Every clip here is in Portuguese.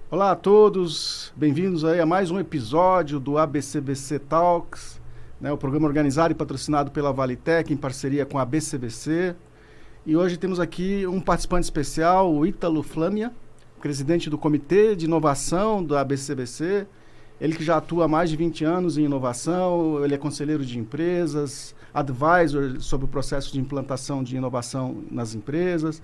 Olá a todos, bem-vindos aí a mais um episódio do ABCBC Talks, né, o programa organizado e patrocinado pela Valitec em parceria com a ABCBC. E hoje temos aqui um participante especial, o Ítalo Flâmia, presidente do Comitê de Inovação da ABCBC. Ele que já atua há mais de 20 anos em inovação, ele é conselheiro de empresas, advisor sobre o processo de implantação de inovação nas empresas.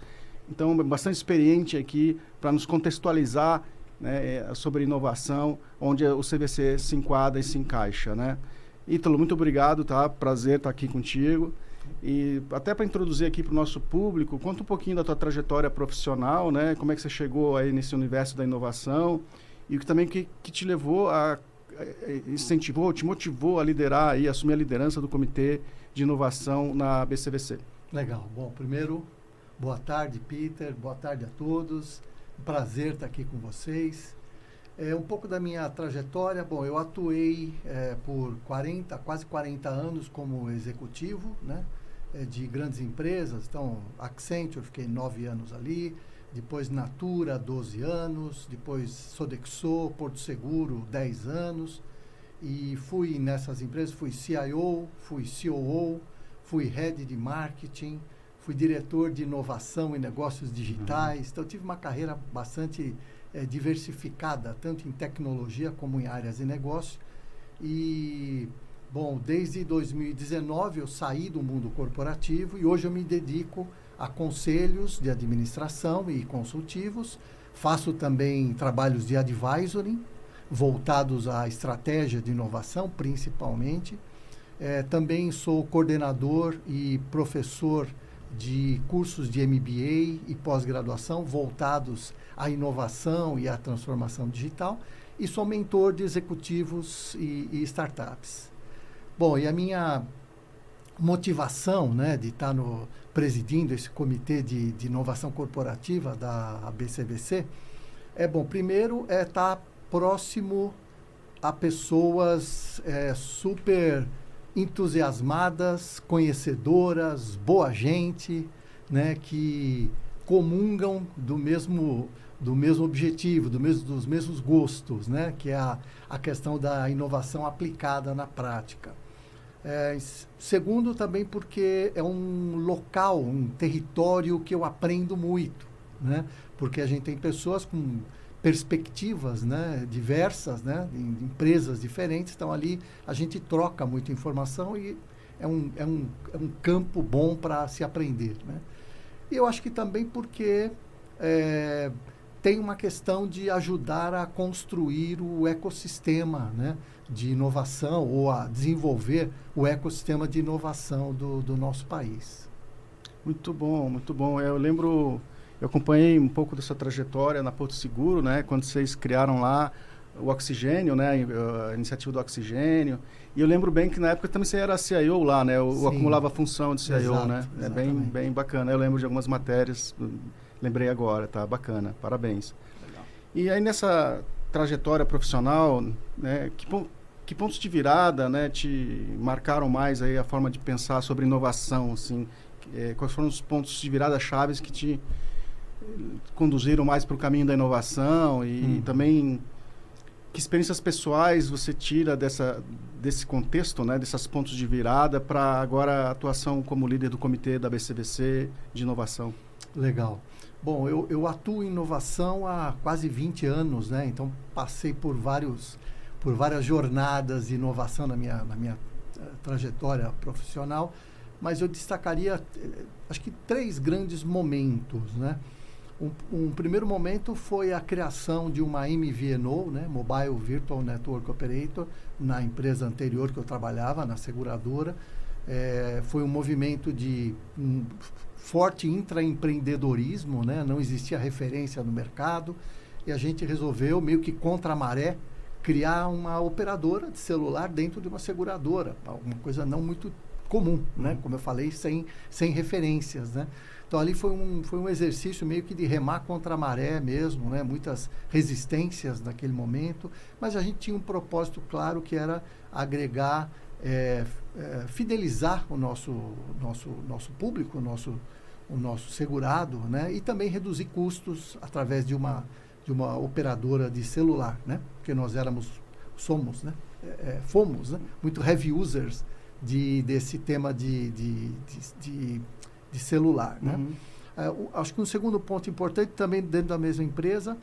Então, bastante experiente aqui para nos contextualizar, né, sobre inovação, onde o CVC se enquadra e se encaixa, né? Ítalo, muito obrigado, tá? Prazer estar aqui contigo. E até para introduzir aqui para o nosso público, conta um pouquinho da tua trajetória profissional, né? Como é que você chegou aí nesse universo da inovação e também que te levou incentivou, te motivou a liderar aí, assumir a liderança do Comitê de Inovação na BCVC. Legal. Bom, primeiro, boa tarde, Peter. Boa tarde a todos. Prazer estar aqui com vocês. Um pouco da minha trajetória. Bom, eu atuei por quase 40 anos como executivo, né, de grandes empresas. Então, Accenture, fiquei 9 anos ali. Depois Natura, 12 anos. Depois Sodexo, Porto Seguro, 10 anos. E fui nessas empresas, fui CIO, fui COO, fui Head de Marketing, fui diretor de inovação e negócios digitais. Então, eu tive uma carreira bastante diversificada, tanto em tecnologia como em áreas de negócio. E, bom, desde 2019 eu saí do mundo corporativo e hoje eu me dedico a conselhos de administração e consultivos. Faço também trabalhos de advisory, voltados à estratégia de inovação, principalmente. Também sou coordenador e professor de cursos de MBA e pós-graduação voltados à inovação e à transformação digital, e sou mentor de executivos e startups. Bom, e a minha motivação, né, de estar presidindo esse comitê de inovação corporativa da ABCBC bom, primeiro estar próximo a pessoas super entusiasmadas, conhecedoras, boa gente, né, que comungam do mesmo objetivo, dos mesmos gostos, né, que é a questão da inovação aplicada na prática. Segundo, também porque é um local, um território que eu aprendo muito, né, porque a gente tem pessoas com perspectivas, né, diversas, né, em empresas diferentes. Então, ali a gente troca muita informação e é um campo bom para se aprender, né? E eu acho que também porque tem uma questão de ajudar a construir o ecossistema, né, de inovação, ou a desenvolver o ecossistema de inovação do nosso país. Muito bom, muito bom. Eu acompanhei um pouco dessa trajetória na Porto Seguro, né, quando vocês criaram lá o Oxigênio, né, a iniciativa do Oxigênio. E eu lembro bem que na época também você era CIO lá, né, o acumulava a função de CIO, exato, né? É bem bacana. Eu lembro de algumas matérias, lembrei agora, tá? Bacana, parabéns. Legal. E aí nessa trajetória profissional, né, que pontos de virada, né, te marcaram mais aí a forma de pensar sobre inovação, assim? Quais foram os pontos de virada chaves que te conduziram mais para o caminho da inovação e também que experiências pessoais você tira desse contexto, né, desses pontos de virada para agora a atuação como líder do comitê da BCBC de inovação? Legal. Bom, eu atuo em inovação há quase 20 anos, né? Então passei por várias jornadas de inovação na minha trajetória profissional, mas eu destacaria acho que 3 grandes momentos, né? Um primeiro momento foi a criação de uma MVNO, né, Mobile Virtual Network Operator, na empresa anterior que eu trabalhava, na seguradora. Foi um movimento de forte intraempreendedorismo, né, não existia referência no mercado, e a gente resolveu, meio que contra a maré, criar uma operadora de celular dentro de uma seguradora, uma coisa não muito comum, né, como eu falei, sem referências, né. Então, ali foi um exercício meio que de remar contra a maré mesmo, né? Muitas resistências naquele momento, mas a gente tinha um propósito claro que era agregar, fidelizar o nosso público, o nosso segurado, né? E também reduzir custos através de uma de uma operadora de celular, né? Porque nós somos, né? Fomos, né? Muito heavy users desse tema de celular, né? Acho que um segundo ponto importante também dentro da mesma empresa,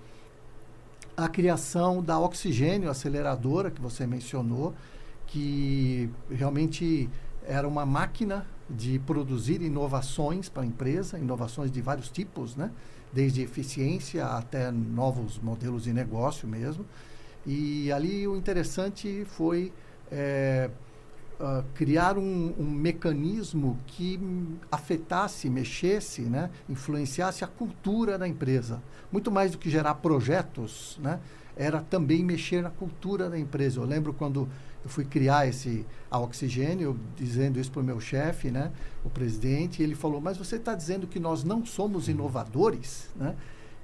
a criação da Oxigênio Aceleradora, que você mencionou, que realmente era uma máquina de produzir inovações para a empresa, inovações de vários tipos, né? Desde eficiência até novos modelos de negócio mesmo. E ali o interessante foi criar um mecanismo que afetasse, mexesse, né? Influenciasse a cultura da empresa. Muito mais do que gerar projetos, né? Era também mexer na cultura da empresa. Eu lembro quando eu fui criar a Oxigênio, dizendo isso para o meu chefe, né, o presidente, e ele falou, mas você está dizendo que nós não somos inovadores? Né?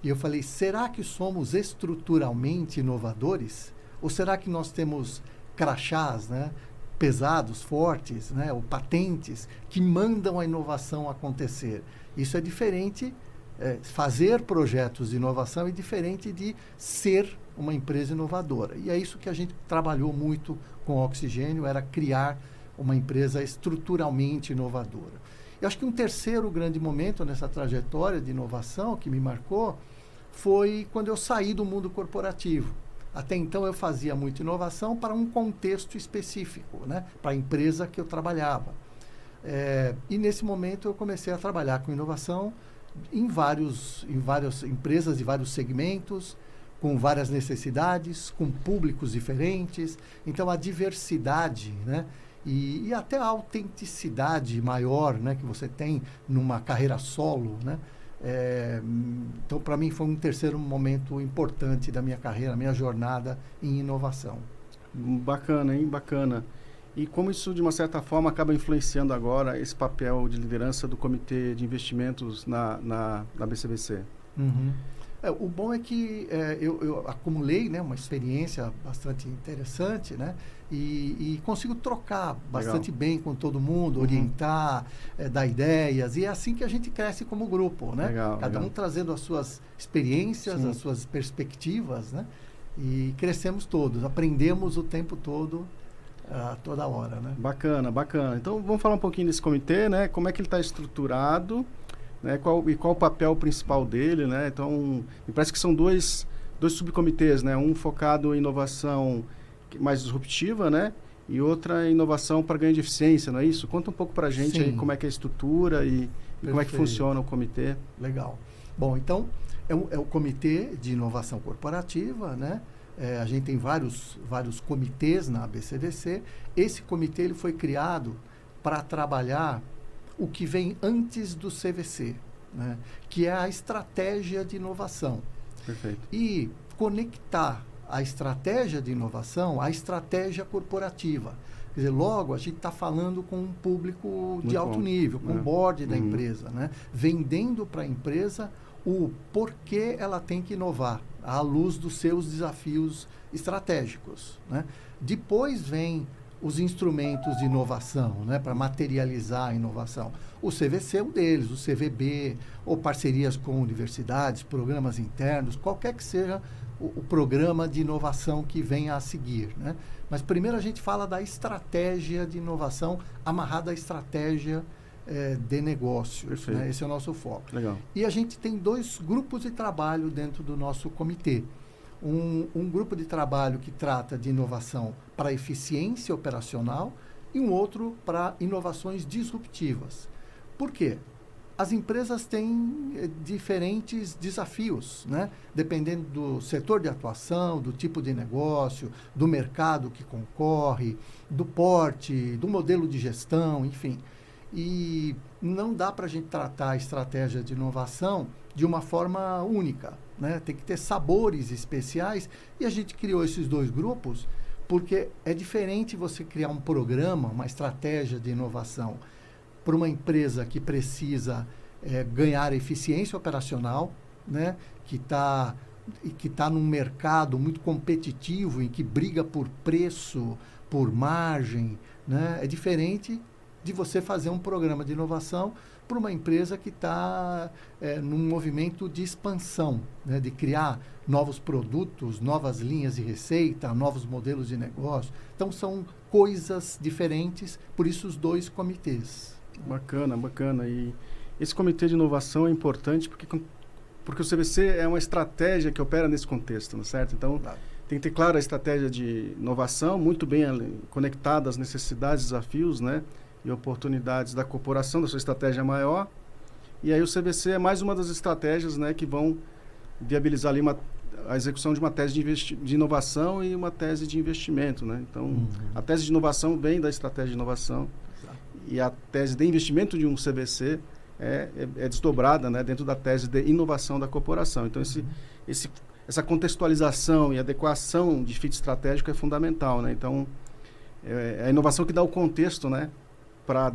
E eu falei, será que somos estruturalmente inovadores? Ou será que nós temos crachás, né, pesados, fortes, né, ou patentes, que mandam a inovação acontecer? Isso é diferente, fazer projetos de inovação é diferente de ser uma empresa inovadora. E é isso que a gente trabalhou muito com o Oxigênio, era criar uma empresa estruturalmente inovadora. Eu acho que um terceiro grande momento nessa trajetória de inovação que me marcou foi quando eu saí do mundo corporativo. Até então eu fazia muita inovação para um contexto específico, né? Para a empresa que eu trabalhava. E nesse momento eu comecei a trabalhar com inovação em várias empresas de vários segmentos, com várias necessidades, com públicos diferentes. Então, a diversidade, né? E até a autenticidade maior, né? Que você tem numa carreira solo, né? Então, para mim, foi um terceiro momento importante da minha carreira, minha jornada em inovação. Bacana, hein? Bacana. E como isso, de uma certa forma, acaba influenciando agora esse papel de liderança do Comitê de Investimentos na BCBC? Uhum. O bom é que eu acumulei, né, uma experiência bastante interessante, né, e consigo trocar bastante bem com todo mundo, orientar, dar ideias, e é assim que a gente cresce como grupo, né? Cada um trazendo as suas experiências, as suas perspectivas, né, e crescemos todos, aprendemos o tempo todo, toda hora, né? Bacana, bacana. Então, vamos falar um pouquinho desse comitê, né? Como é que ele está estruturado, né? Qual o papel principal dele, né? Então, me parece que são dois subcomitês, né? Um focado em inovação mais disruptiva, né? E outra inovação para ganho de eficiência, não é isso? Conta um pouco para a gente aí como é que é a estrutura e como é que funciona o comitê. Legal. Bom, então, é o Comitê de Inovação Corporativa, né? A gente tem vários comitês na ABCDC. Esse comitê ele foi criado para trabalhar o que vem antes do CVC, né? Que é a estratégia de inovação. Perfeito. E conectar a estratégia de inovação à estratégia corporativa. Quer dizer, logo a gente está falando com um público de alto nível, com o board da empresa, né? Vendendo para a empresa o porquê ela tem que inovar, à luz dos seus desafios estratégicos, né? Depois vem os instrumentos de inovação, né, para materializar a inovação. O CVC é um deles, o CVB, ou parcerias com universidades, programas internos, qualquer que seja o programa de inovação que venha a seguir, né? Mas primeiro a gente fala da estratégia de inovação amarrada à estratégia de negócios, né? Esse é o nosso foco. Legal. E a gente tem 2 grupos de trabalho dentro do nosso comitê. Um grupo de trabalho que trata de inovação para eficiência operacional e um outro para inovações disruptivas. Por quê? As empresas têm diferentes desafios, né? Dependendo do setor de atuação, do tipo de negócio, do mercado que concorre, do porte, do modelo de gestão, enfim. E não dá para a gente tratar a estratégia de inovação de uma forma única, né? Tem que ter sabores especiais, e a gente criou esses 2 grupos porque é diferente você criar um programa, uma estratégia de inovação para uma empresa que precisa ganhar eficiência operacional, né? Que está num mercado muito competitivo, em que briga por preço, por margem, né? É diferente de você fazer um programa de inovação para uma empresa que está num movimento de expansão, né, de criar novos produtos, novas linhas de receita, novos modelos de negócio. Então, são coisas diferentes, por isso os 2 comitês. Bacana, bacana. E esse comitê de inovação é importante porque o CVC é uma estratégia que opera nesse contexto, não é certo? Então, claro, tem que ter clara a estratégia de inovação, muito bem conectada às necessidades, desafios, né, e oportunidades da corporação, da sua estratégia maior. E aí o CVC é mais uma das estratégias, né, que vão viabilizar ali a execução de uma tese de inovação e uma tese de investimento, né? Então, a tese de inovação vem da estratégia de inovação. Exato. E a tese de investimento de um CVC é desdobrada, né, dentro da tese de inovação da corporação. Então, essa contextualização e adequação de fit estratégico é fundamental, né? Então, é a inovação que dá o contexto, né, para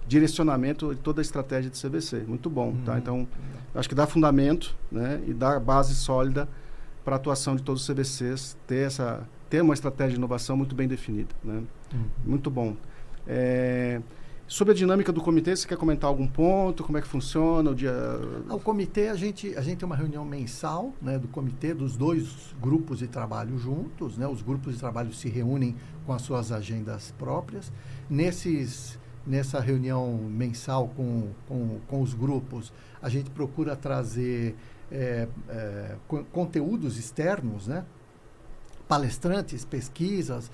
direcionamento de toda a estratégia de CVC. Muito bom, tá? Então, acho que dá fundamento, né, e dá base sólida para a atuação de todos os CVCs, ter uma estratégia de inovação muito bem definida, né? Muito bom. Sobre a dinâmica do comitê, você quer comentar algum ponto? Como é que funciona o dia? O comitê, a gente tem uma reunião mensal, né, do comitê, dos 2 grupos de trabalho juntos, né? Os grupos de trabalho se reúnem com as suas agendas próprias. Nessa reunião mensal com os grupos, a gente procura trazer conteúdos externos, né? Palestrantes, pesquisas,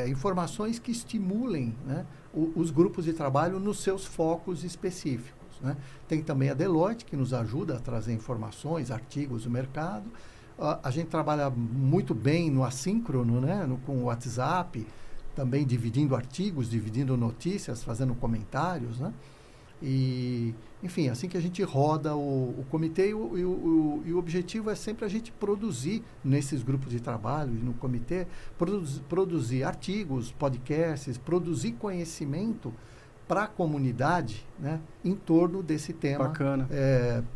informações que estimulem, né, os grupos de trabalho nos seus focos específicos, né? Tem também a Deloitte, que nos ajuda a trazer informações, artigos do mercado. A gente trabalha muito bem no assíncrono, né, com o WhatsApp, também dividindo artigos, dividindo notícias, fazendo comentários, né? E, enfim, assim que a gente roda o comitê, e o objetivo é sempre a gente produzir nesses grupos de trabalho e no comitê, produzir artigos, podcasts, produzir conhecimento para a comunidade, né, em torno desse tema. Bacana.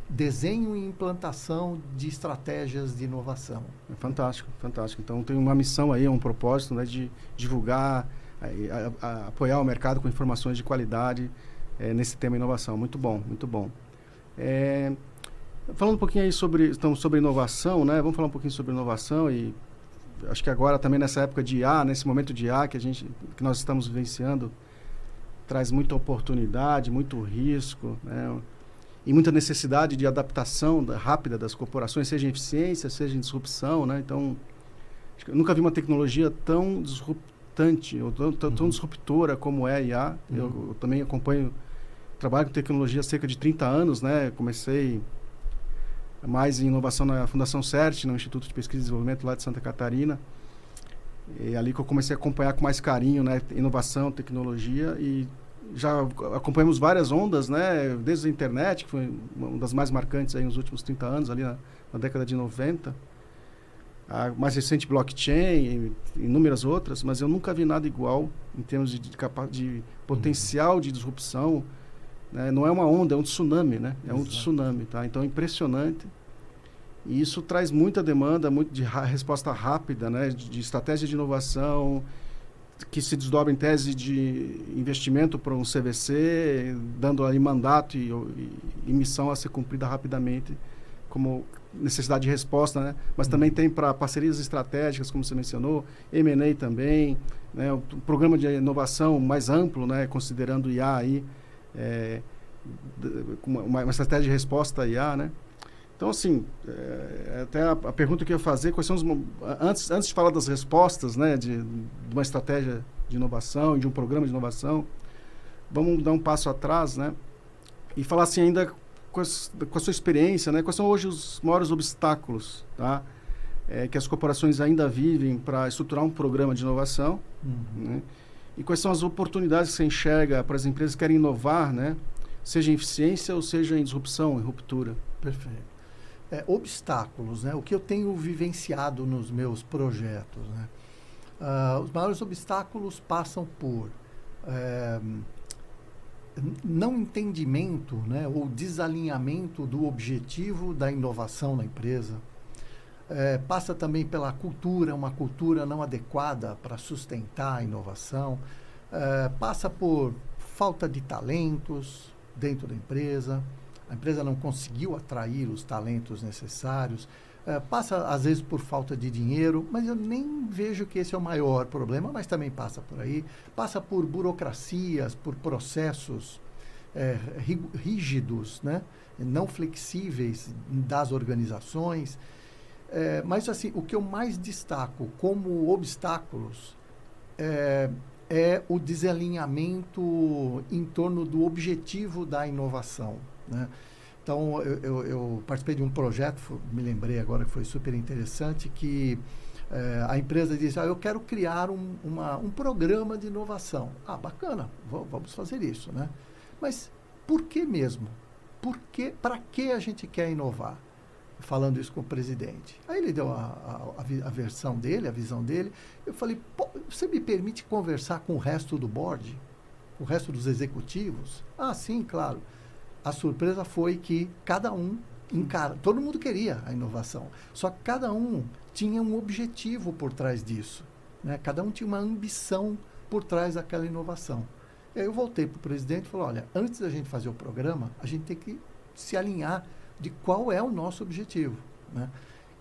Desenho e implantação de estratégias de inovação. Fantástico, fantástico. Então tem uma missão aí, um propósito, né, de divulgar, apoiar o mercado com informações de qualidade nesse tema inovação. Muito bom, muito bom. Falando um pouquinho aí sobre inovação, né? Vamos falar um pouquinho sobre inovação e acho que agora também nessa época de IA, nesse momento de IA que nós estamos vivenciando, traz muita oportunidade, muito risco, né? E muita necessidade de adaptação rápida das corporações, seja em eficiência, seja em disrupção, né? Então, eu nunca vi uma tecnologia tão disruptante, ou tão disruptora como é a IA. Eu também trabalho com tecnologia há cerca de 30 anos, né? Comecei mais em inovação na Fundação CERT, no Instituto de Pesquisa e Desenvolvimento lá de Santa Catarina. E ali que eu comecei a acompanhar com mais carinho, né, inovação, tecnologia, e já acompanhamos várias ondas, né, desde a internet, que foi uma das mais marcantes aí nos últimos 30 anos, ali na década de 90. A mais recente blockchain, e inúmeras outras, mas eu nunca vi nada igual em termos de potencial de disrupção, né? Não é uma onda, é um tsunami, né? É um tsunami, tá? Então é impressionante. E isso traz muita demanda, muito de resposta rápida, né? De estratégia de inovação, que se desdobra em tese de investimento para um CVC, dando ali mandato e missão a ser cumprida rapidamente, como necessidade de resposta, né? Mas também tem para parcerias estratégicas, como você mencionou, M&A também, né? Um programa de inovação mais amplo, né? Considerando o IA aí, uma estratégia de resposta a IA, né? Então, assim, até a pergunta que eu ia fazer, quais são antes de falar das respostas, né, de uma estratégia de inovação e de um programa de inovação, vamos dar um passo atrás, né, e falar assim ainda com a sua experiência, né, quais são hoje os maiores obstáculos, tá, que as corporações ainda vivem para estruturar um programa de inovação, né, e quais são as oportunidades que você enxerga para as empresas que querem inovar, né, seja em eficiência ou seja em disrupção, em ruptura. Perfeito. Obstáculos, né? O que eu tenho vivenciado nos meus projetos, né? Os maiores obstáculos passam por não entendimento, né? Ou desalinhamento do objetivo da inovação na empresa. Passa também pela cultura, uma cultura não adequada para sustentar a inovação. passa por falta de talentos dentro da empresa, a empresa não conseguiu atrair os talentos necessários, passa às vezes por falta de dinheiro, mas eu nem vejo que esse é o maior problema, mas também passa por aí, passa por burocracias, por processos rígidos, né? Não flexíveis das organizações. Mas assim, o que eu mais destaco como obstáculos é o desalinhamento em torno do objetivo da inovação, né? Então, eu participei de um projeto, me lembrei agora que foi super interessante, que a empresa disse, eu quero criar um programa de inovação. Bacana, vamos fazer isso, né? Mas por que mesmo? Para que a gente quer inovar? Falando isso com o presidente. Aí ele deu a versão dele, a visão dele. Eu falei, você me permite conversar com o resto do board? Com o resto dos executivos? Sim, claro. A surpresa foi que cada um todo mundo queria a inovação, só que cada um tinha um objetivo por trás disso, né? Cada um tinha uma ambição por trás daquela inovação. E aí eu voltei para o presidente e falei, olha, antes da gente fazer o programa, a gente tem que se alinhar de qual é o nosso objetivo, né?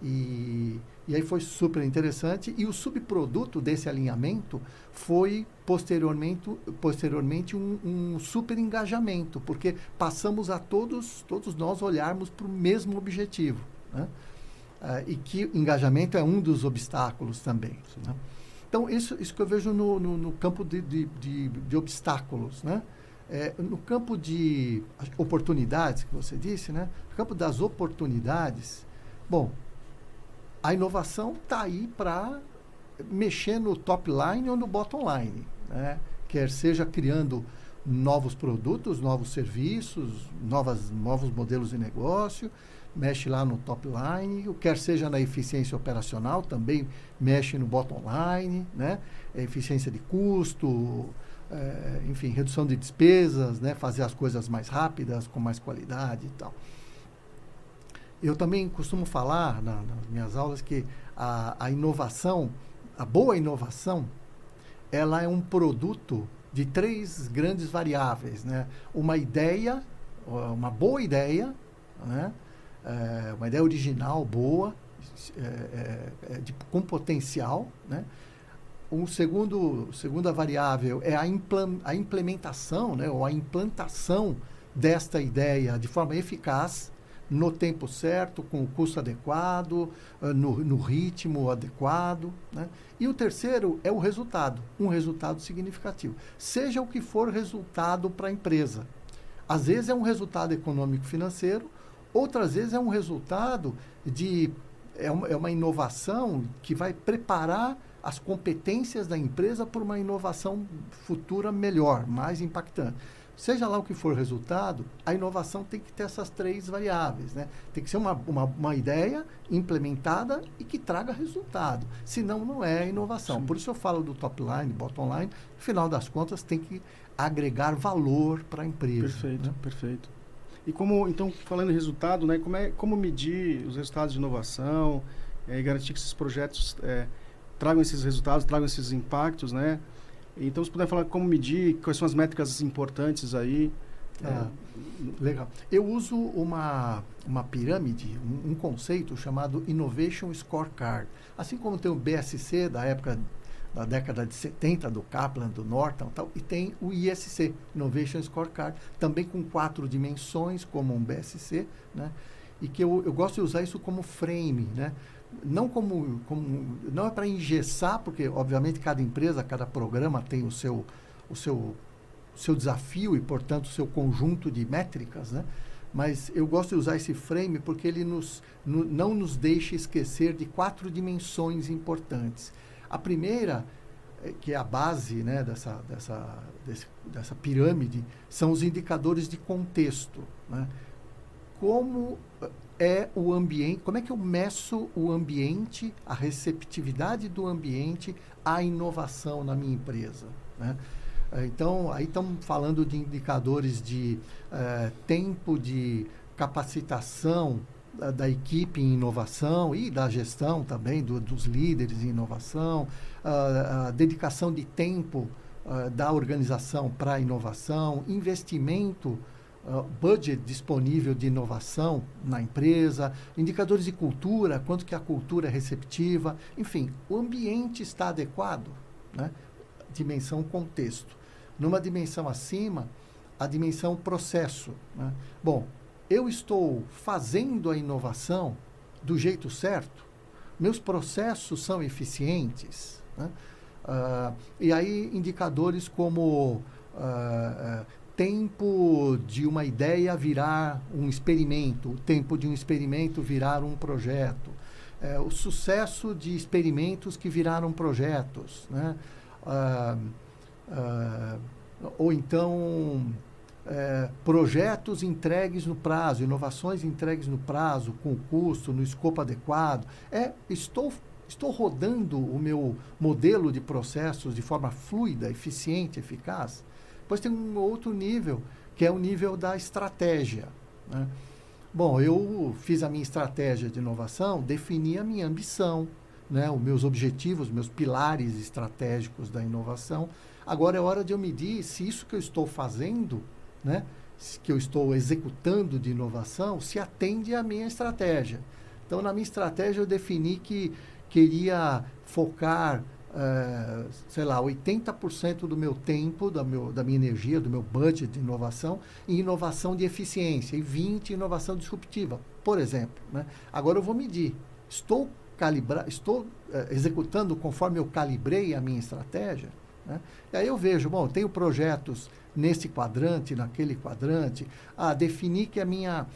E aí foi super interessante, e o subproduto desse alinhamento foi posteriormente um super engajamento, porque passamos a todos nós olharmos para o mesmo objetivo, né? E que engajamento é um dos obstáculos também, né? Então, isso que eu vejo no campo de obstáculos, né? No campo de oportunidades, que você disse, né? No campo das oportunidades, bom, a inovação está aí para mexer no top line ou no bottom line, né? Quer seja criando novos produtos, novos serviços, novos modelos de negócio, mexe lá no top line, quer seja na eficiência operacional, também mexe no bottom line, né? Eficiência de custo, enfim, redução de despesas, né? Fazer as coisas mais rápidas, com mais qualidade e tal. Eu também costumo falar nas minhas aulas que a inovação, a boa inovação, ela é um produto de 3 grandes variáveis, né? Uma boa ideia, né? Uma ideia original, boa, com potencial, né? Segunda variável é a implementação, né? Ou a implantação desta ideia de forma eficaz, no tempo certo, com o custo adequado, no ritmo adequado, né? E o terceiro é o resultado, um resultado significativo. Seja o que for resultado para a empresa. Às vezes é um resultado econômico-financeiro, outras vezes é um resultado é uma inovação que vai preparar as competências da empresa por uma inovação futura melhor, mais impactante. Seja lá o que for o resultado, a inovação tem que ter essas 3 variáveis, né? Tem que ser uma ideia implementada e que traga resultado. Senão, não é inovação. Sim. Por isso eu falo do top line, bottom line. No final das contas, tem que agregar valor para a empresa. Perfeito, né? Perfeito. E então, falando em resultado, né? Como medir os resultados de inovação e garantir que esses projetos tragam esses resultados, tragam esses impactos, né? Então, se puder falar como medir, quais são as métricas importantes aí. Legal. Eu uso uma pirâmide, um conceito chamado Innovation Scorecard. Assim como tem o BSC da década de 70, do Kaplan, do Norton, tal, e tem o ISC, Innovation Scorecard, também com 4 dimensões, como um BSC, né? E que eu gosto de usar isso como frame, né? Não não é para engessar, porque obviamente cada empresa, cada programa tem o seu desafio e, portanto, o seu conjunto de métricas, né? Mas eu gosto de usar esse frame porque ele não nos deixa esquecer de 4 dimensões importantes. A primeira, que é a base, né, dessa pirâmide, são os indicadores de contexto, né? Como é o ambiente, como é que eu meço o ambiente, a receptividade do ambiente à inovação na minha empresa, né? Então, aí estamos falando de indicadores de tempo de capacitação da equipe em inovação e da gestão também, dos líderes em inovação, a dedicação de tempo da organização para a inovação, investimento, budget disponível de inovação na empresa, indicadores de cultura, quanto que a cultura é receptiva, enfim, o ambiente está adequado, né? Dimensão contexto. Numa dimensão acima, a dimensão processo, né? Bom, eu estou fazendo a inovação do jeito certo, meus processos são eficientes, né? E aí indicadores como tempo de uma ideia virar um experimento, o tempo de um experimento virar um projeto, o sucesso de experimentos que viraram projetos, né? Ou então projetos entregues no prazo, inovações entregues no prazo, com custo, no escopo adequado. Estou rodando o meu modelo de processos de forma fluida, eficiente, eficaz. Depois tem um outro nível, que é o nível da estratégia, né? Bom, eu fiz a minha estratégia de inovação, defini a minha ambição, né? Os meus objetivos, meus pilares estratégicos da inovação. Agora é hora de eu medir se isso que eu estou fazendo, né, que eu estou executando de inovação, se atende à minha estratégia. Então, na minha estratégia, eu defini que queria focar, 80% do meu tempo, da minha energia, do meu budget de inovação, em inovação de eficiência, e 20% em inovação disruptiva, por exemplo, né? Agora eu vou medir. Estou executando conforme eu calibrei a minha estratégia, né? E aí eu vejo, bom, eu tenho projetos nesse quadrante, naquele quadrante, defini que a minha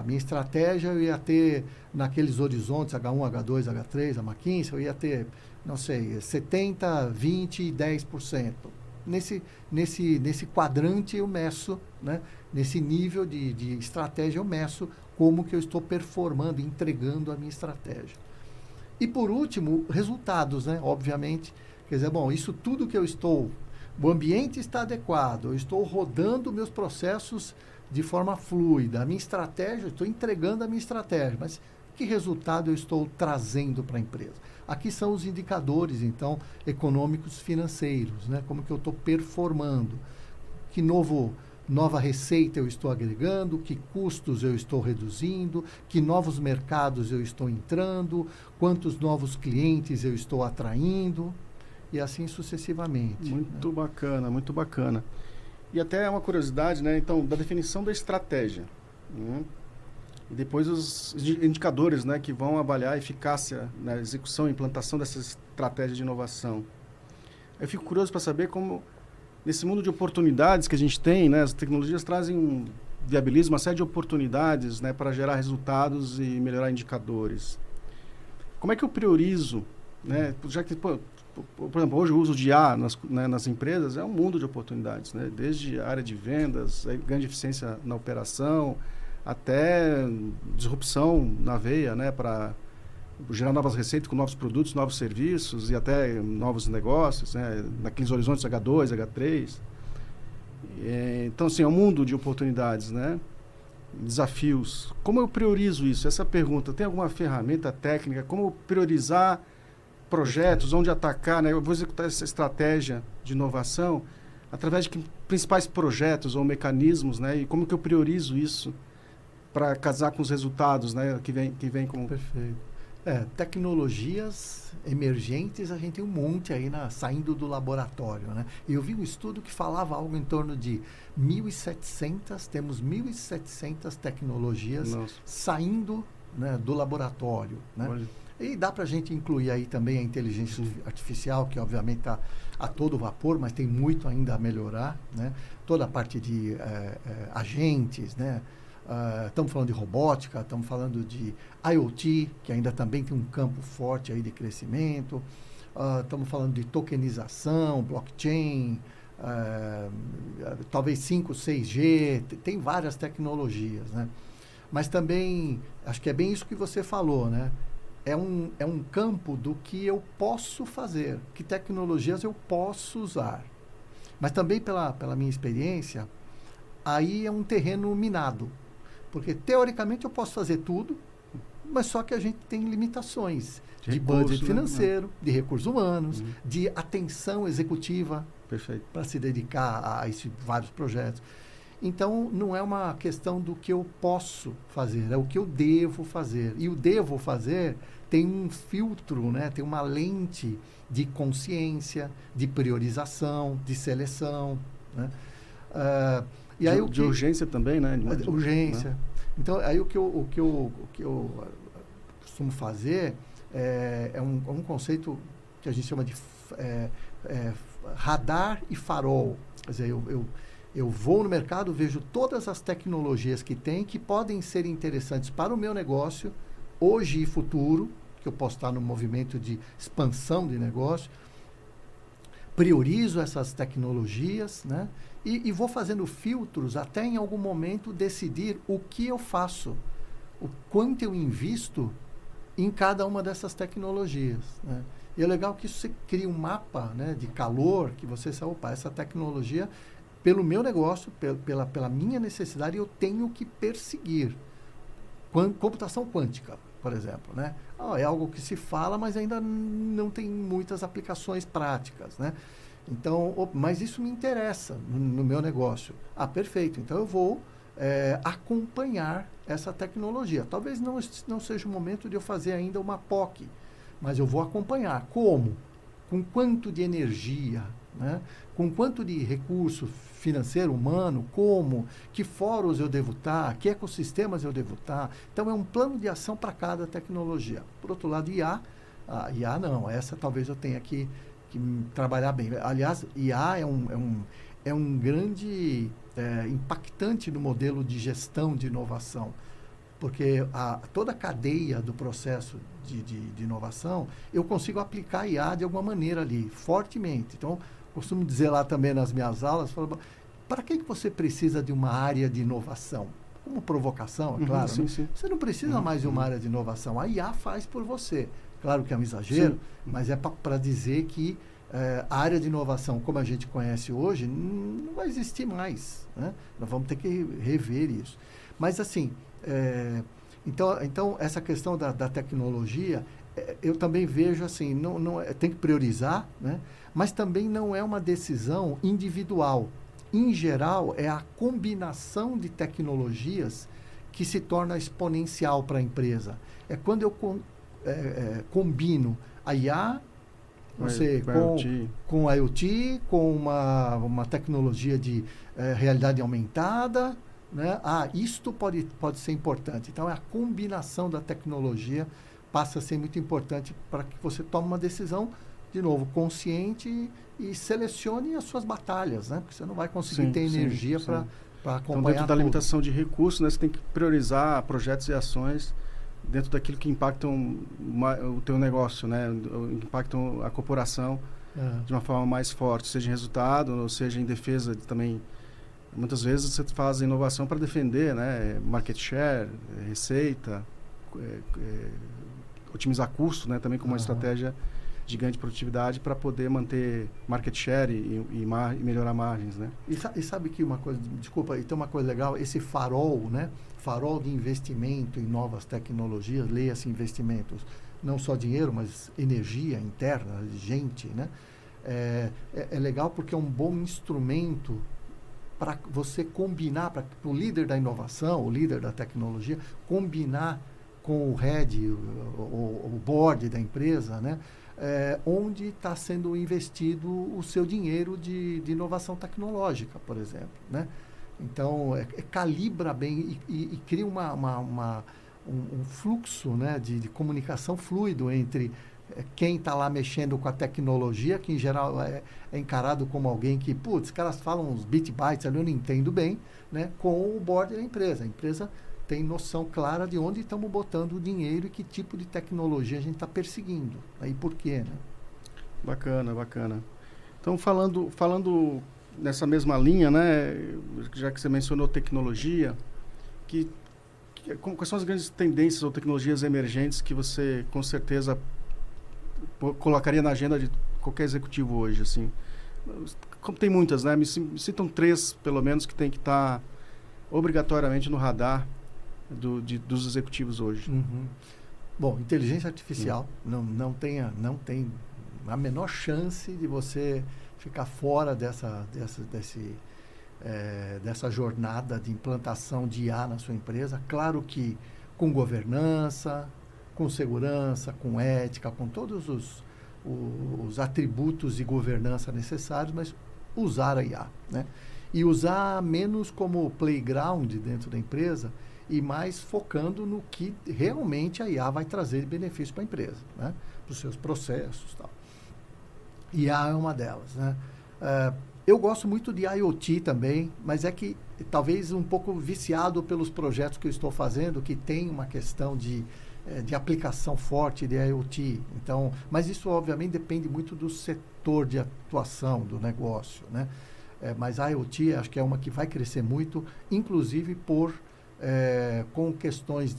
estratégia eu ia ter naqueles horizontes H1, H2, H3, a McKinsey, eu ia ter, não sei, 70%, 20% e 10%. Nesse quadrante eu meço, né? Nesse nível de estratégia eu meço como que eu estou performando, entregando a minha estratégia. E por último, resultados, né? Obviamente, quer dizer, bom, isso tudo que o ambiente está adequado, eu estou rodando meus processos de forma fluida, a minha estratégia, eu estou entregando a minha estratégia, mas que resultado eu estou trazendo para a empresa? Aqui são os indicadores, então, econômicos financeiros, né? Como que eu estou performando, que nova receita eu estou agregando, que custos eu estou reduzindo, que novos mercados eu estou entrando, quantos novos clientes eu estou atraindo, e assim sucessivamente. Muito bacana, muito bacana. E até uma curiosidade, né? Então, da definição da estratégia, né? E depois os indicadores, né, que vão avaliar a eficácia na execução e implantação dessa estratégia de inovação. Eu fico curioso para saber como, nesse mundo de oportunidades que a gente tem, né, as tecnologias viabilizam uma série de oportunidades, né, para gerar resultados e melhorar indicadores. Como é que eu priorizo, né? Já que, por exemplo, hoje o uso de IA nas empresas é um mundo de oportunidades, né? Desde a área de vendas, grande eficiência na operação, até disrupção na veia, né? Para gerar novas receitas com novos produtos, novos serviços e até novos negócios, né? Naqueles horizontes H2, H3. Então, assim, é um mundo de oportunidades, né? Desafios. Como eu priorizo isso? Essa pergunta, tem alguma ferramenta técnica? Como priorizar projetos, onde atacar, né? Eu vou executar essa estratégia de inovação através de principais projetos ou mecanismos, né? E como que eu priorizo isso para casar com os resultados, né? Que vem com... Perfeito. Tecnologias emergentes, a gente tem um monte aí saindo do laboratório, né? E eu vi um estudo que falava algo em torno de 1.700, temos 1.700 tecnologias saindo, né, do laboratório, né? Olha. E dá para a gente incluir aí também a inteligência artificial, que obviamente está a todo vapor, mas tem muito ainda a melhorar, né? Toda a parte de agentes, né? Estamos falando de robótica, estamos falando de IoT, que ainda também tem um campo forte aí de crescimento. Estamos falando de tokenização, blockchain, talvez 5, 6G, tem várias tecnologias, né? Mas também, acho que é bem isso que você falou, né? É um campo do que eu posso fazer, que tecnologias eu posso usar. Mas também, pela minha experiência, aí é um terreno minado. Porque, teoricamente, eu posso fazer tudo, mas só que a gente tem limitações de recurso, budget financeiro, né? de recursos humanos, de atenção executiva para se dedicar a esses vários projetos. Então, não é uma questão do que eu posso fazer, é o que eu devo fazer. E o devo fazer tem um filtro, né? Tem uma lente de consciência, de priorização, de seleção, né? E aí, de urgência também, né? Urgência. Né? Então, aí o que eu costumo fazer é um conceito que a gente chama de radar e farol. Quer dizer, eu vou no mercado, vejo todas as tecnologias que tem, que podem ser interessantes para o meu negócio, hoje e futuro, que eu posso estar no movimento de expansão de negócio, priorizo essas tecnologias, né? E vou fazendo filtros até em algum momento decidir o que eu faço, o quanto eu invisto em cada uma dessas tecnologias, né? E é legal que isso você cria um mapa, né, de calor, que você sabe, opa, essa tecnologia, pelo meu negócio, pela minha necessidade, eu tenho que perseguir. Computação quântica, por exemplo, né? É algo que se fala, mas ainda não tem muitas aplicações práticas, né? Então, mas isso me interessa no meu negócio. Perfeito. Então, eu vou acompanhar essa tecnologia. Talvez não seja o momento de eu fazer ainda uma POC, mas eu vou acompanhar. Como? Com quanto de energia, né? Com quanto de recurso financeiro, humano, como, que fóruns eu devo estar, que ecossistemas eu devo estar. Então, é um plano de ação para cada tecnologia. Por outro lado, IA não, essa talvez eu tenha que trabalhar bem. Aliás, IA é um grande impactante no modelo de gestão de inovação, porque toda a cadeia do processo de inovação, eu consigo aplicar IA de alguma maneira ali, fortemente. Então, costumo dizer lá também nas minhas aulas, para que você precisa de uma área de inovação? Como provocação, é claro. Sim, né? sim. Você não precisa mais de uma área de inovação. A IA faz por você. Claro que é um exagero, mas é para dizer que a área de inovação, como a gente conhece hoje, não vai existir mais, né? Nós vamos ter que rever isso. Mas, assim, então essa questão da tecnologia, eu também vejo assim, tem que priorizar, né? Mas também não é uma decisão individual. Em geral, é a combinação de tecnologias que se torna exponencial para a empresa. É quando eu combino a IA, com a IoT, com uma tecnologia de realidade aumentada, né? Isto pode ser importante. Então, a combinação da tecnologia passa a ser muito importante para que você tome uma decisão, de novo, consciente e selecione as suas batalhas, né? Porque você não vai conseguir ter energia para acompanhar. Então, dentro da limitação de recursos, né, você tem que priorizar projetos e ações dentro daquilo que impactam o teu negócio, né? Impactam a corporação de uma forma mais forte, seja em resultado, ou seja em defesa também. Muitas vezes você faz inovação para defender, né? Market share, receita, otimizar custo, né? Também como uma estratégia de ganho de produtividade para poder manter market share e melhorar margens, né? E sabe que uma coisa, desculpa, e tem uma coisa legal, esse farol, né? Farol de investimento em novas tecnologias, leia-se investimentos, não só dinheiro, mas energia interna, gente, né? É legal porque é um bom instrumento para você combinar, para o líder da inovação, o líder da tecnologia, combinar com o head, o board da empresa, né? Onde está sendo investido o seu dinheiro de inovação tecnológica, por exemplo, né? Então, calibra bem e cria um fluxo, né, de comunicação fluido entre quem está lá mexendo com a tecnologia, que em geral é encarado como alguém que, os caras falam uns bytes ali, eu não entendo bem, né, com o board da empresa. A empresa tem noção clara de onde estamos botando o dinheiro e que tipo de tecnologia a gente está perseguindo. Aí por quê, né? Bacana, bacana. Então, falando nessa mesma linha, né, já que você mencionou tecnologia, quais são as grandes tendências ou tecnologias emergentes que você, com certeza, colocaria na agenda de qualquer executivo hoje, assim? Como tem muitas, né? Me citam 3, pelo menos, que tem que estar obrigatoriamente no radar dos executivos hoje? Uhum. Bom, inteligência artificial não tem a menor chance de você ficar fora dessa jornada de implantação de IA na sua empresa. Claro que com governança, com segurança, com ética, com todos os atributos de governança necessários, mas usar a IA, né? E usar menos como playground dentro da empresa e mais focando no que realmente a IA vai trazer de benefício para a empresa, né? Para os seus processos e tal. IA é uma delas, né? Eu gosto muito de IoT também, mas é que talvez um pouco viciado pelos projetos que eu estou fazendo, que tem uma questão de aplicação forte de IoT. Então, mas isso obviamente depende muito do setor de atuação do negócio, né? Mas a IoT acho que é uma que vai crescer muito, inclusive com questões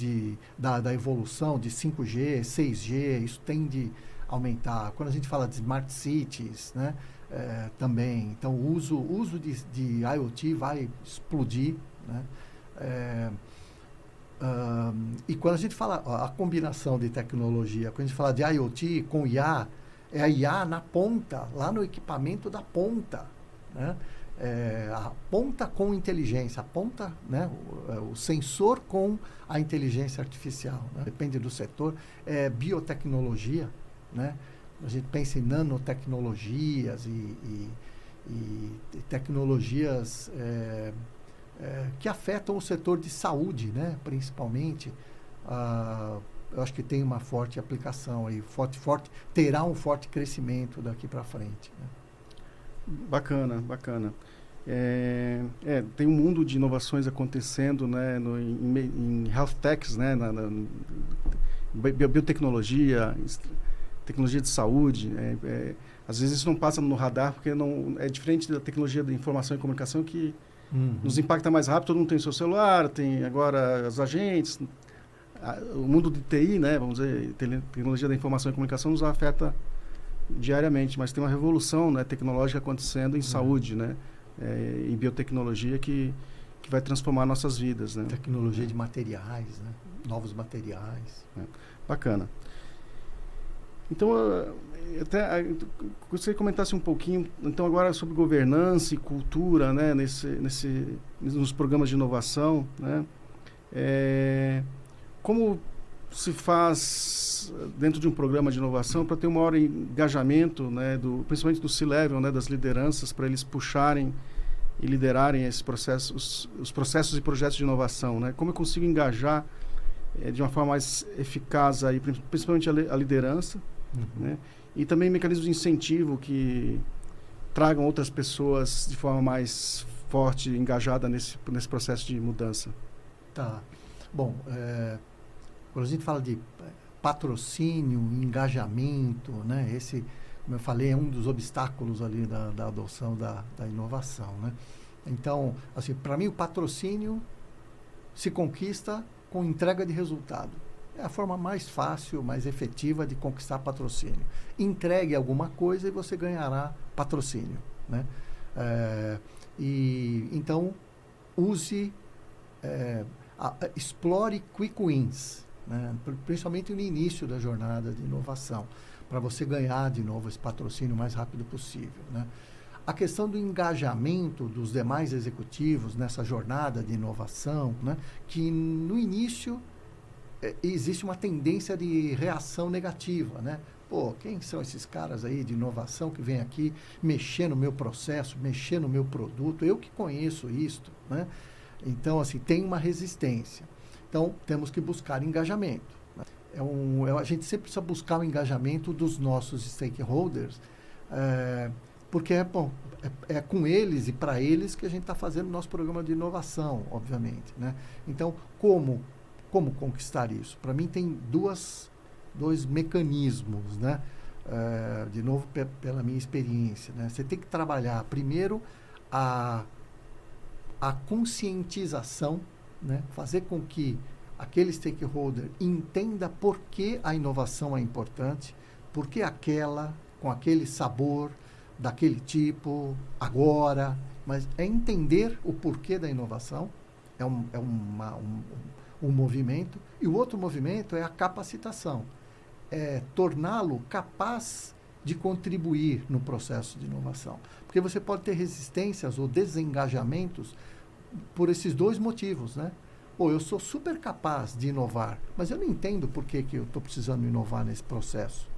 da evolução de 5G, 6G, isso tende a aumentar. Quando a gente fala de Smart Cities, né? Também, então o uso de IoT vai explodir, né? E quando a gente fala a combinação de tecnologia, quando a gente fala de IoT com IA, é a IA na ponta, lá no equipamento da ponta, né? A ponta com inteligência, a ponta, né? O sensor com a inteligência artificial, né? Depende do setor. Biotecnologia, né? A gente pensa em nanotecnologias e tecnologias que afetam o setor de saúde, né? Principalmente. Eu acho que tem uma forte aplicação aí, terá um forte crescimento daqui para frente, né? Bacana, bacana. Tem um mundo de inovações acontecendo, né, em health techs, né, biotecnologia, tecnologia de saúde. Às vezes isso não passa no radar porque não é diferente da tecnologia de informação e comunicação que nos impacta mais rápido. Todo mundo tem seu celular, tem agora os agentes. O mundo de TI, né, vamos dizer, tecnologia da informação e comunicação nos afeta diariamente, mas tem uma revolução, né, tecnológica acontecendo em saúde, né, em biotecnologia que vai transformar nossas vidas, né? Tecnologia de materiais, né? Novos materiais. Bacana. Então, até gostaria que comentasse um pouquinho, então, agora sobre governança e cultura, né, nos programas de inovação, né? Como se faz dentro de um programa de inovação para ter um maior engajamento, né, principalmente do C-Level, né, das lideranças, para eles puxarem e liderarem esse processo, os processos e projetos de inovação, né? Como eu consigo engajar de uma forma mais eficaz aí, principalmente a liderança, né? E também mecanismos de incentivo que tragam outras pessoas de forma mais forte, engajada nesse processo de mudança. Tá. Bom, quando a gente fala de patrocínio, engajamento, né? Esse, como eu falei, é um dos obstáculos ali da adoção da inovação, né? Então, assim, para mim o patrocínio se conquista com entrega de resultado. É a forma mais fácil, mais efetiva de conquistar patrocínio. Entregue alguma coisa e você ganhará patrocínio, né? Então, explore quick wins, né? Principalmente no início da jornada de inovação, para você ganhar de novo esse patrocínio o mais rápido possível, né? A questão do engajamento dos demais executivos nessa jornada de inovação, né? Que no início existe uma tendência de reação negativa, né? Pô, quem são esses caras aí de inovação que vêm aqui mexer no meu processo, mexer no meu produto? Eu que conheço isto, né? Então, assim, tem uma resistência. Então, temos que buscar engajamento, né? A gente sempre precisa buscar o engajamento dos nossos stakeholders, porque é com eles e para eles que a gente está fazendo o nosso programa de inovação, obviamente, né? Então, como conquistar isso? Para mim, tem dois mecanismos, né? De novo, pela minha experiência, né? Você tem que trabalhar, primeiro, a conscientização, né? Fazer com que aquele stakeholder entenda por que a inovação é importante, por que com aquele sabor, daquele tipo, agora, mas é entender o porquê da inovação, um movimento, e o outro movimento é a capacitação, é torná-lo capaz de contribuir no processo de inovação. Porque você pode ter resistências ou desengajamentos por esses dois motivos, né? Pô, eu sou super capaz de inovar, mas eu não entendo por que eu estou precisando inovar nesse processo,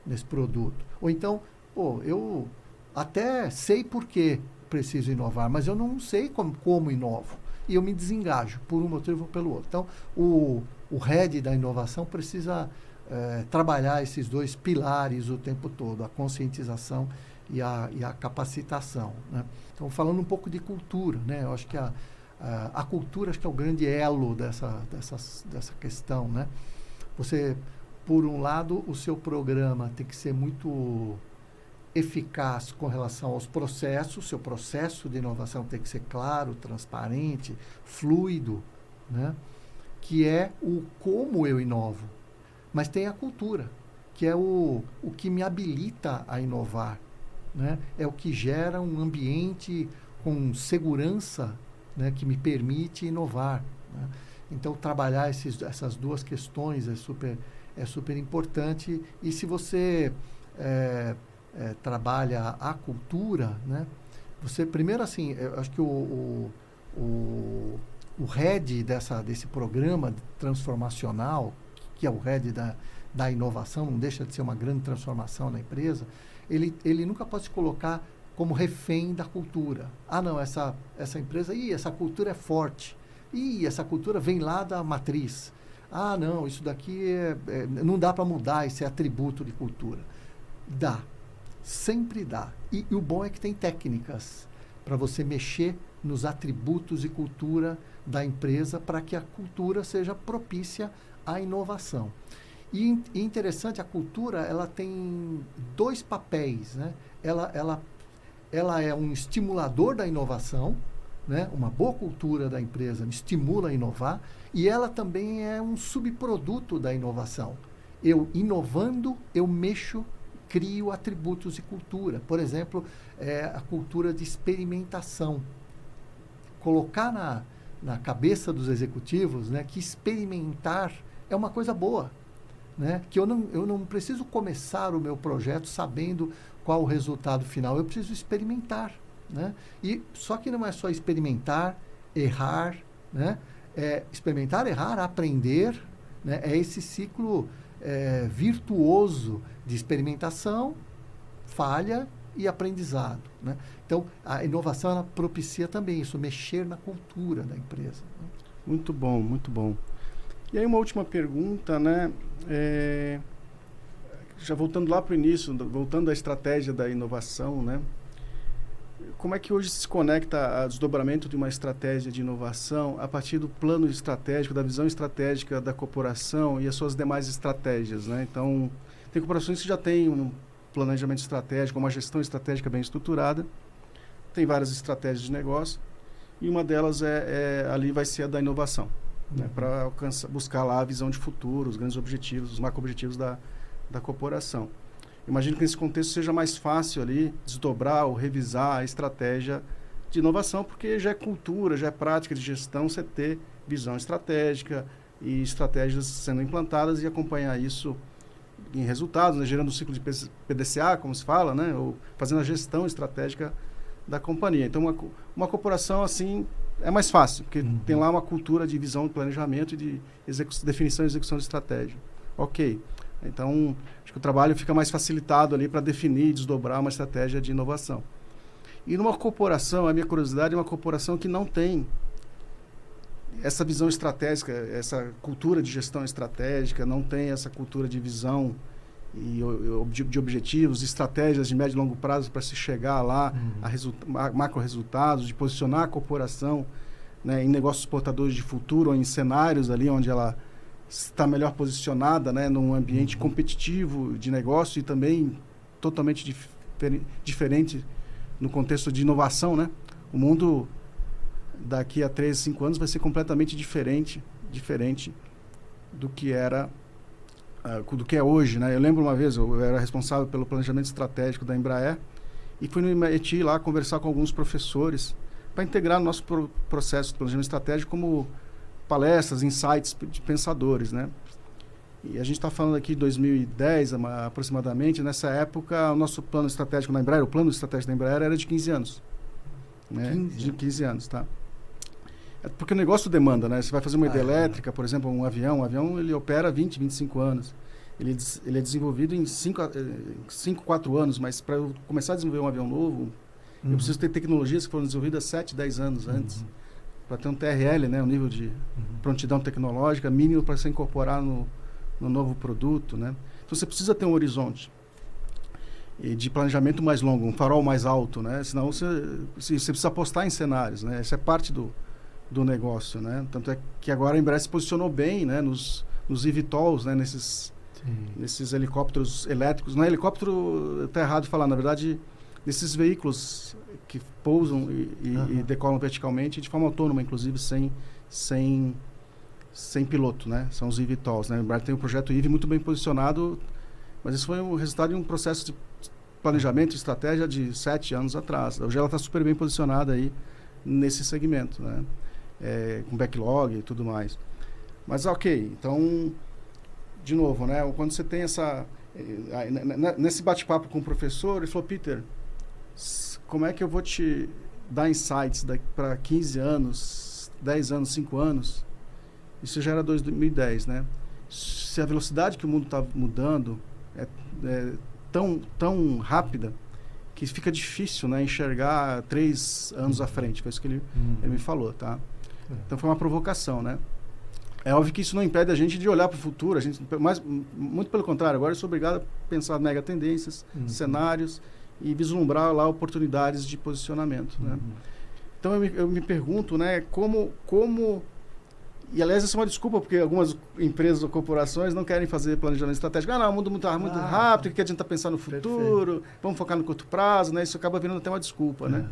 nesse produto. Ou então, pô, eu até sei por que preciso inovar, mas eu não sei como inovo. E eu me desengajo por um motivo ou pelo outro. Então, o head da inovação precisa trabalhar esses dois pilares o tempo todo, a conscientização e a capacitação, né? Então, falando um pouco de cultura, né? Eu acho que a cultura acho que é o grande elo dessa questão, né? Você, por um lado, o seu programa tem que ser muito eficaz com relação aos processos, seu processo de inovação tem que ser claro, transparente, fluido, né? Que é o como eu inovo. Mas tem a cultura, que é o que me habilita a inovar, né? É o que gera um ambiente com segurança, né, que me permite inovar, né? Então, trabalhar essas duas questões é super importante. E se você trabalha a cultura, né, você, primeiro, assim, eu acho que o head desse programa transformacional, que é o head da inovação, não deixa de ser uma grande transformação na empresa, ele nunca pode se colocar como refém da cultura. Ah, não, essa empresa, essa cultura é forte. Essa cultura vem lá da matriz. Ah, não, isso daqui não dá para mudar, esse é atributo de cultura. Dá, sempre dá. E o bom é que tem técnicas para você mexer nos atributos de cultura da empresa para que a cultura seja propícia à inovação. E interessante, a cultura, ela tem dois papéis, né? Ela é um estimulador da inovação, né? Uma boa cultura da empresa estimula a inovar, e ela também é um subproduto da inovação. Eu, inovando, eu crio atributos de cultura. Por exemplo, a cultura de experimentação. Colocar na cabeça dos executivos, né, que experimentar é uma coisa boa, né? Que eu não preciso começar o meu projeto sabendo qual o resultado final, eu preciso experimentar, né? E só que não é só experimentar, errar, né? Experimentar, errar, aprender, né? É esse ciclo virtuoso de experimentação, falha e aprendizado, né? Então, a inovação, ela propicia também isso, mexer na cultura da empresa, né? Muito bom, muito bom. E aí uma última pergunta, né? Já voltando lá para o início, voltando à estratégia da inovação, né? Como é que hoje se conecta o desdobramento de uma estratégia de inovação a partir do plano estratégico, da visão estratégica da corporação e as suas demais estratégias, né? Então, tem corporações que já têm um planejamento estratégico, uma gestão estratégica bem estruturada, tem várias estratégias de negócio, e uma delas ali vai ser a da inovação, né? Para buscar lá a visão de futuro, os grandes objetivos, os macro-objetivos da corporação. Imagino que nesse contexto seja mais fácil ali desdobrar ou revisar a estratégia de inovação, porque já é cultura, já é prática de gestão você ter visão estratégica e estratégias sendo implantadas e acompanhar isso em resultados, né? Gerando um ciclo de PDCA, como se fala, né? Ou fazendo a gestão estratégica da companhia. Então, uma corporação assim é mais fácil, porque tem lá uma cultura de visão, de planejamento e de definição e execução de estratégia. Ok. Então, acho que o trabalho fica mais facilitado ali para definir e desdobrar uma estratégia de inovação. E numa corporação, a minha curiosidade é uma corporação que não tem essa visão estratégica, essa cultura de gestão estratégica, não tem essa cultura de visão e de objetivos, estratégias de médio e longo prazo para se chegar lá a macro resultados, de posicionar a corporação, né, em negócios portadores de futuro ou em cenários ali onde ela está melhor posicionada, né, num ambiente competitivo de negócio e também totalmente diferente no contexto de inovação, né? O mundo daqui a 3, 5 anos vai ser completamente diferente do que do que é hoje, né? Eu lembro uma vez, eu era responsável pelo planejamento estratégico da Embraer e fui no MIT lá conversar com alguns professores para integrar no nosso processo de planejamento estratégico como palestras, insights de pensadores, né? E a gente está falando aqui de 2010, aproximadamente. Nessa época, o nosso plano estratégico na Embraer, o plano estratégico da Embraer era de 15 anos. Né? 15 anos, tá? É porque o negócio demanda, né? Você vai fazer uma hidrelétrica, por exemplo, um avião ele opera 20, 25 anos. Ele é desenvolvido em 5, 4 anos, mas para eu começar a desenvolver um avião novo, eu preciso ter tecnologias que foram desenvolvidas 7, 10 anos antes, para ter um TRL, né? Um nível de prontidão tecnológica mínimo para se incorporar no novo produto, né? Então você precisa ter um horizonte e de planejamento mais longo, um farol mais alto, né? Senão você precisa apostar em cenários, né? Essa é parte do negócio, né? Tanto é que agora a Embraer se posicionou bem, né? Nos eVTOLs, né? Nesses helicópteros elétricos. Não é helicóptero, está errado falar, na verdade, nesses veículos que pousam e decolam verticalmente de forma autônoma, inclusive sem piloto, né? São os eVTOLs, né? A Embraer tem um projeto IVE muito bem posicionado, mas isso foi o resultado de um processo de planejamento e estratégia de 7 anos atrás. Hoje ela está super bem posicionada aí nesse segmento, né? Com backlog e tudo mais. Mas ok, então, de novo, né? Quando você tem nesse bate-papo com o professor, ele falou, Peter, como é que eu vou te dar insights para 15 anos, 10 anos, 5 anos? Isso já era 2010, né? Se a velocidade que o mundo está mudando é tão rápida que fica difícil, né, enxergar 3 anos à frente. Foi isso que ele me falou, tá? Então foi uma provocação, né? É óbvio que isso não impede a gente de olhar para o futuro. Muito pelo contrário, agora eu sou obrigado a pensar mega tendências, cenários e vislumbrar lá oportunidades de posicionamento, né? Então eu me pergunto, né, como... E, aliás, isso é uma desculpa, porque algumas empresas ou corporações não querem fazer planejamento estratégico. O mundo muito rápido, que adianta pensar no futuro, vamos focar no curto prazo, né? Isso acaba virando até uma desculpa, né?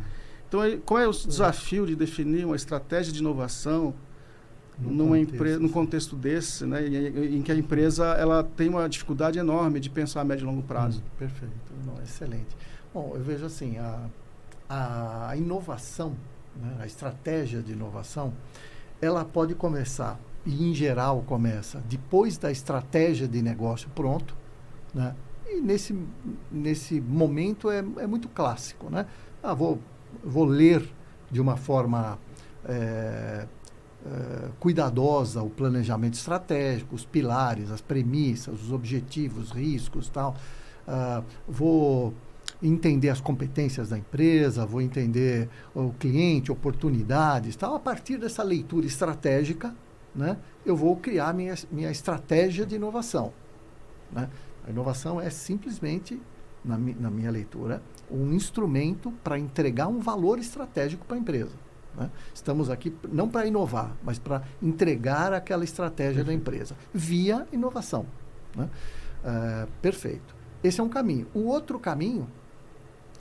Então, qual é o desafio de definir uma estratégia de inovação num contexto desse, né? Em que a empresa ela tem uma dificuldade enorme de pensar a médio e longo prazo? Perfeito. Não, excelente. Bom, eu vejo assim, a inovação, né? A estratégia de inovação, ela pode começar, e em geral começa, depois da estratégia de negócio pronto, né? E nesse momento é muito clássico, né? Vou ler de uma forma cuidadosa o planejamento estratégico, os pilares, as premissas, os objetivos, os riscos, tal. Vou entender as competências da empresa, vou entender o cliente, oportunidades, tal. A partir dessa leitura estratégica, né, eu vou criar minha estratégia de inovação, né? A inovação é simplesmente, na minha leitura, um instrumento para entregar um valor estratégico para a empresa, né? Estamos aqui não para inovar, mas para entregar aquela estratégia da empresa, via inovação, né? Perfeito. Esse é um caminho. O outro caminho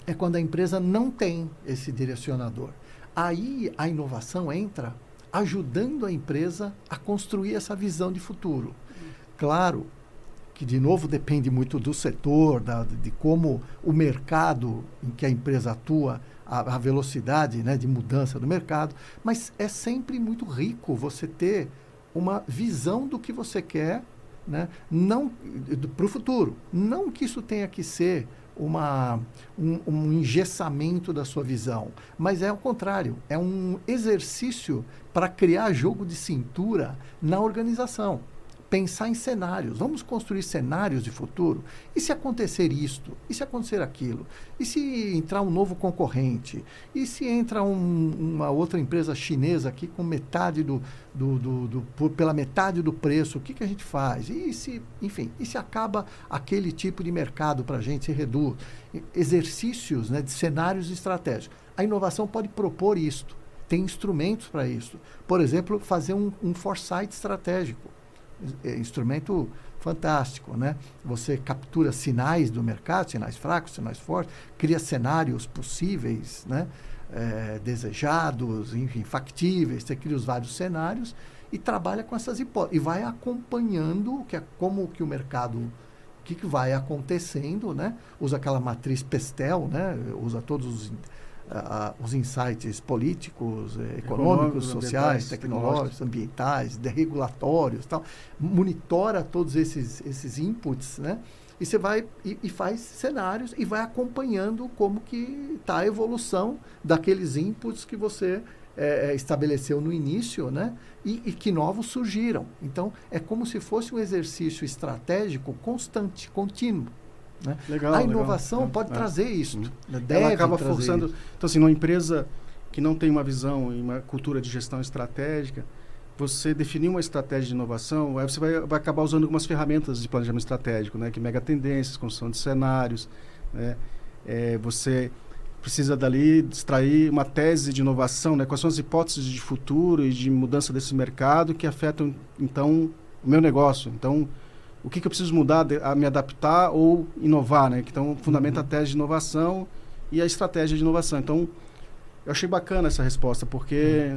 é quando a empresa não tem esse direcionador. Aí a inovação entra ajudando a empresa a construir essa visão de futuro. Claro que, de novo, depende muito do setor, de como o mercado em que a empresa atua, a velocidade, né, de mudança do mercado, mas é sempre muito rico você ter uma visão do que você quer, né, para o futuro. Não que isso tenha que ser um engessamento da sua visão, mas é ao contrário, é um exercício para criar jogo de cintura na organização. Pensar em cenários, vamos construir cenários de futuro. E se acontecer isto? E se acontecer aquilo? E se entrar um novo concorrente? E se entra uma outra empresa chinesa aqui com metade pela metade do preço, o que a gente faz? E se, enfim, e se acaba aquele tipo de mercado para a gente, se reduz? Exercícios, né, de cenários estratégicos. A inovação pode propor isto, tem instrumentos para isso. Por exemplo, fazer um foresight estratégico. Instrumento fantástico, né? Você captura sinais do mercado, sinais fracos, sinais fortes, cria cenários possíveis, né? Desejados, enfim, factíveis, você cria os vários cenários e trabalha com essas hipóteses e vai acompanhando como que o mercado, o que vai acontecendo, né? Usa aquela matriz Pestel, né? Usa todos os insights políticos, econômicos, sociais, tecnológicos, ambientais, regulatórios, tal, monitora todos esses inputs, né? E você vai e faz cenários e vai acompanhando como que está a evolução daqueles inputs que você estabeleceu no início, né? E que novos surgiram. Então, é como se fosse um exercício estratégico constante, contínuo. Né? Legal, a inovação pode trazer isso. Deve Ela acaba trazer forçando... isso. Então, assim, numa empresa que não tem uma visão e uma cultura de gestão estratégica, você definir uma estratégia de inovação, aí você vai acabar usando algumas ferramentas de planejamento estratégico, né? Que mega tendências, construção de cenários, né? Você precisa dali extrair uma tese de inovação, né? Quais são as hipóteses de futuro e de mudança desse mercado que afetam, então, o meu negócio. Então, o que eu preciso mudar, a me adaptar ou inovar, né? Então, fundamenta a tese de inovação e a estratégia de inovação. Então, eu achei bacana essa resposta, porque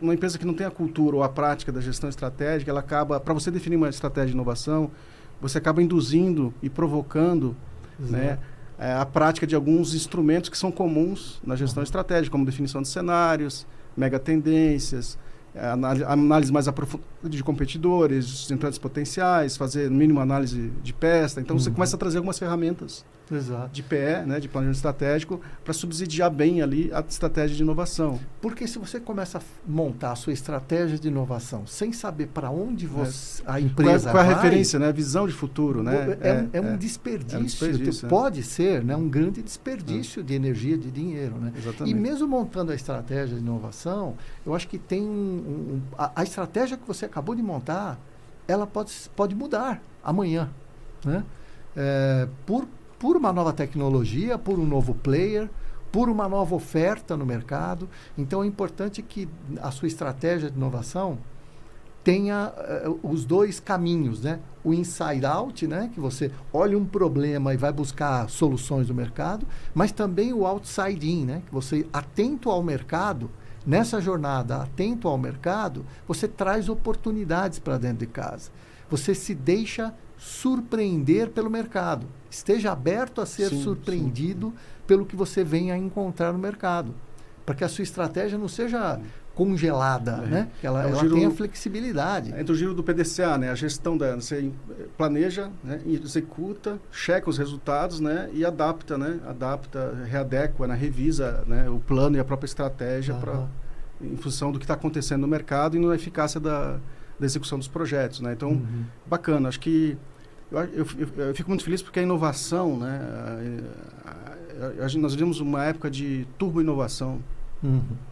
uma empresa que não tem a cultura ou a prática da gestão estratégica, ela acaba, para você definir uma estratégia de inovação, você acaba induzindo e provocando, né, a prática de alguns instrumentos que são comuns na gestão estratégica, como definição de cenários, mega tendências, análise mais aprofundada de competidores, de entrantes potenciais, fazer no mínimo análise de pesta. Então você começa a trazer algumas ferramentas de PE, né, de planejamento estratégico, para subsidiar bem ali a estratégia de inovação. Porque se você começa a montar a sua estratégia de inovação sem saber para onde a empresa qual é a vai, referência, né, a visão de futuro, né? Um desperdício. É um desperdício, pode ser, né, um grande desperdício de energia, de dinheiro, né? Exatamente. E mesmo montando a estratégia de inovação, eu acho que tem a estratégia que você acabou de montar, ela pode mudar amanhã, né? Por uma nova tecnologia, por um novo player, por uma nova oferta no mercado. Então, é importante que a sua estratégia de inovação tenha os dois caminhos, né? O inside out, né? Que você olha um problema e vai buscar soluções no mercado, mas também o outside in, né? Que você, atento ao mercado, nessa jornada, atento ao mercado, você traz oportunidades para dentro de casa. Você se deixa surpreender pelo mercado. Esteja aberto a ser surpreendido pelo que você venha a encontrar no mercado. Para que a sua estratégia não seja congelada, né? Que ela tenha flexibilidade. Entre o giro do PDCA, né? A gestão você planeja, né? Executa, checa os resultados, né? E adapta, né? Readequa, né? Revisa, né? O plano e a própria estratégia em função do que está acontecendo no mercado e na eficácia da execução dos projetos, né? Então, bacana. Acho que eu fico muito feliz porque a inovação, né? Nós vivemos uma época de turbo-inovação.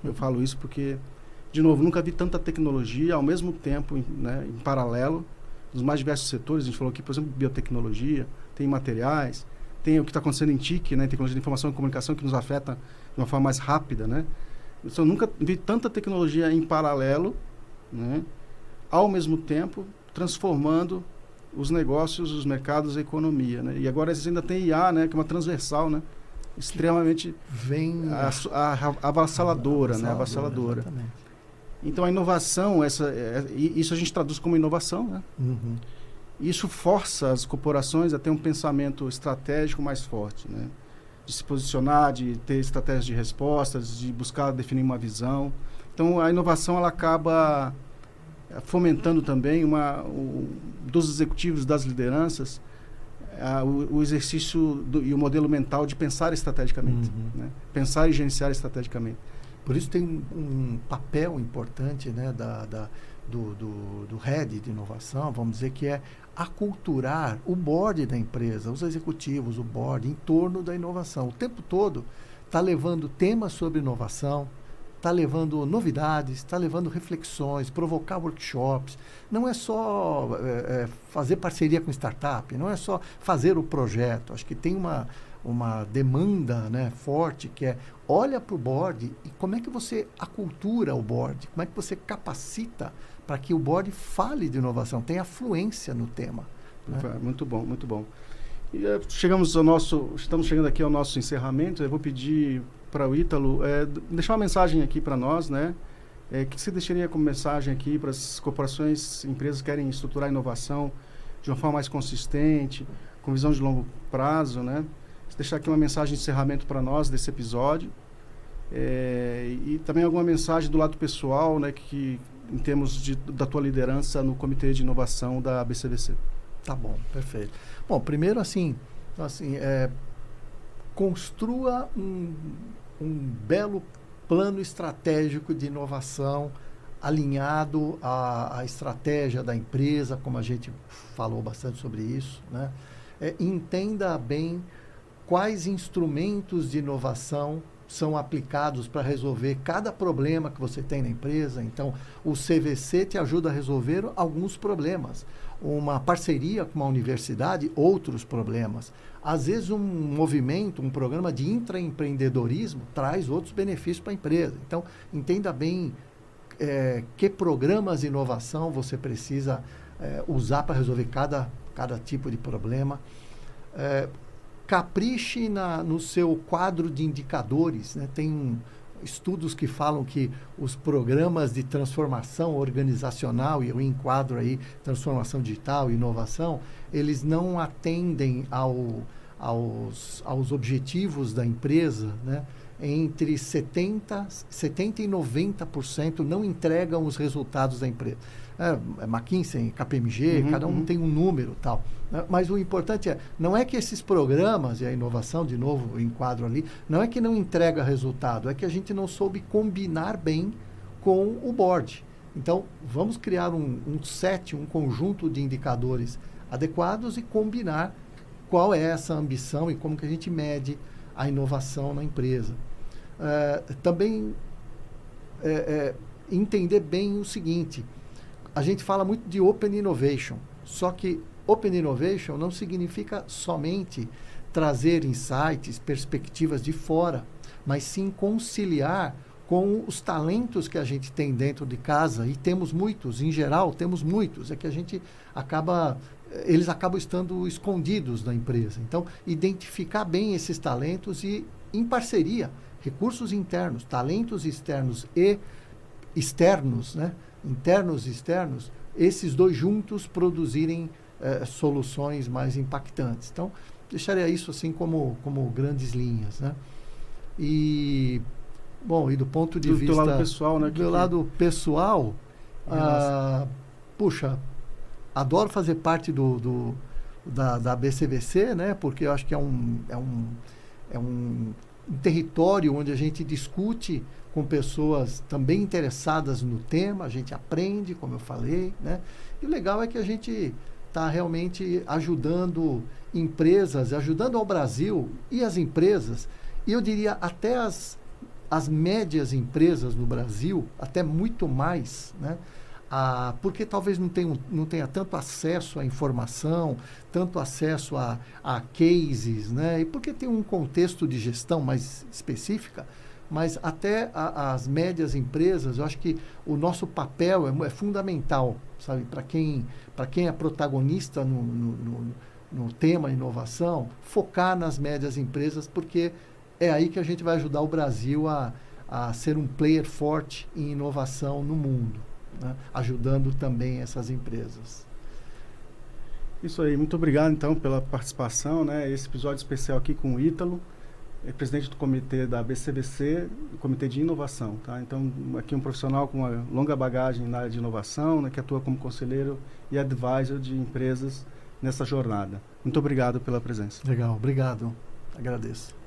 Eu falo isso porque, de novo, nunca vi tanta tecnologia ao mesmo tempo, né, em paralelo, nos mais diversos setores. A gente falou aqui, por exemplo, biotecnologia, tem materiais, tem o que está acontecendo em TIC, né, tecnologia de informação e comunicação, que nos afeta de uma forma mais rápida, né? Eu nunca vi tanta tecnologia em paralelo, né, ao mesmo tempo, transformando os negócios, os mercados, a economia, né? E agora ainda tem IA, né, que é uma transversal, né? Extremamente avassaladora, né? Avassaladora. Exatamente. Então a inovação, isso a gente traduz como inovação, né? Isso força as corporações a ter um pensamento estratégico mais forte, né? De se posicionar, de ter estratégias de respostas, de buscar definir uma visão. Então a inovação ela acaba fomentando também dos executivos, das lideranças, o exercício e o modelo mental de pensar estrategicamente, né? Pensar e gerenciar estrategicamente. Por isso tem um papel importante, né, do head de inovação, vamos dizer, que é aculturar o board da empresa, os executivos, o board, em torno da inovação. O tempo todo está levando temas sobre inovação, está levando novidades, está levando reflexões, provocar workshops. Não é só fazer parceria com startup, não é só fazer o projeto. Acho que tem uma demanda, né, forte, que é olha para o board e como é que você acultura o board, como é que você capacita para que o board fale de inovação, tenha fluência no tema. Né? Muito bom, muito bom. E, estamos chegando aqui ao nosso encerramento. Eu vou pedir para o Ítalo deixar uma mensagem aqui para nós, né? O que você deixaria como mensagem aqui para as corporações, empresas que querem estruturar a inovação de uma forma mais consistente, com visão de longo prazo, né? Deixar aqui uma mensagem de encerramento para nós desse episódio E também alguma mensagem do lado pessoal, né, que em termos da tua liderança no Comitê de Inovação da ABCVC. Tá bom, perfeito. Bom, primeiro construa um belo plano estratégico de inovação alinhado à estratégia da empresa, como a gente falou bastante sobre isso, né? Entenda bem quais instrumentos de inovação são aplicados para resolver cada problema que você tem na empresa. Então, o CVC te ajuda a resolver alguns problemas. Uma parceria com uma universidade, outros problemas. Às vezes, um movimento, um programa de intraempreendedorismo traz outros benefícios para a empresa. Então, entenda bem que programas de inovação você precisa usar para resolver cada tipo de problema. Capriche no seu quadro de indicadores, né? Tem estudos que falam que os programas de transformação organizacional, e eu enquadro aí transformação digital e inovação, eles não atendem aos objetivos da empresa, né? Entre 70% e 90% não entregam os resultados da empresa. McKinsey, KPMG, cada um tem um número tal. Né? Mas o importante não é que esses programas, e a inovação, de novo, eu enquadro ali, não é que não entrega resultado, é que a gente não soube combinar bem com o board. Então, vamos criar um conjunto de indicadores adequados e combinar qual é essa ambição e como que a gente mede a inovação na empresa. Também entender bem o seguinte: a gente fala muito de Open Innovation, só que Open Innovation não significa somente trazer insights, perspectivas de fora, mas sim conciliar com os talentos que a gente tem dentro de casa, e temos muitos, em geral, temos muitos, é que a gente eles acabam estando escondidos da empresa. Então, identificar bem esses talentos e, em parceria, recursos internos, talentos externos e externos, né? Internos e externos, esses dois juntos produzirem soluções mais impactantes. Então, deixaria isso assim como grandes linhas, né? E, bom, e do ponto de vista... Do lado pessoal, né? Do lado pessoal, puxa, adoro fazer parte da BCVC, né? Porque eu acho que é um território onde a gente discute com pessoas também interessadas no tema, a gente aprende, como eu falei, né? E o legal é que a gente está realmente ajudando empresas, ajudando ao Brasil e as empresas, e eu diria até as médias empresas no Brasil, até muito mais, né? Porque talvez não tenha tanto acesso à informação, tanto acesso a cases, né? E porque tem um contexto de gestão mais específica, mas até as médias empresas, eu acho que o nosso papel é fundamental, sabe? Para quem é protagonista no tema inovação, focar nas médias empresas, porque é aí que a gente vai ajudar o Brasil a ser um player forte em inovação no mundo, né? Ajudando também essas empresas. Isso aí, muito obrigado então pela participação, né? Esse episódio especial aqui com o Ítalo, presidente do comitê da BCVC, do Comitê de Inovação, tá? Então, aqui um profissional com uma longa bagagem na área de inovação, né, que atua como conselheiro e advisor de empresas nessa jornada. Muito obrigado pela presença. Legal, obrigado. Agradeço.